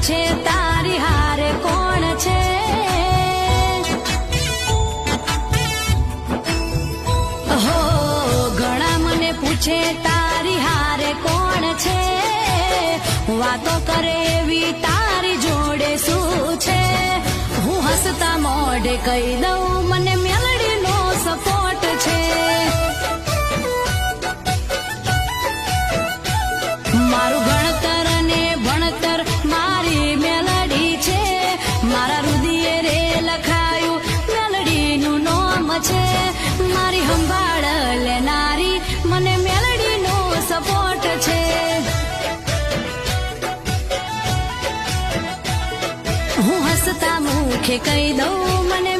પૂછે તારી હારે કોણ છે? હો ઘણા મને પૂછે તારી હારે કોણ છે? વાતો કરે એવી તારી જોડે શું છે? હું હસતા મોઢે કહી દઉં મને મેલડીનો સપોર્ટ છે. મારું ભણતર અને ભણતર મારી મેલડી છે. મારા રુદિયે રે લખાયું મેલડીનું નામ છે. મારી સંભાળ લેનારી મને મેલડીનો સપોર્ટ છે. હું હસતા મુખે કહી દઉં મને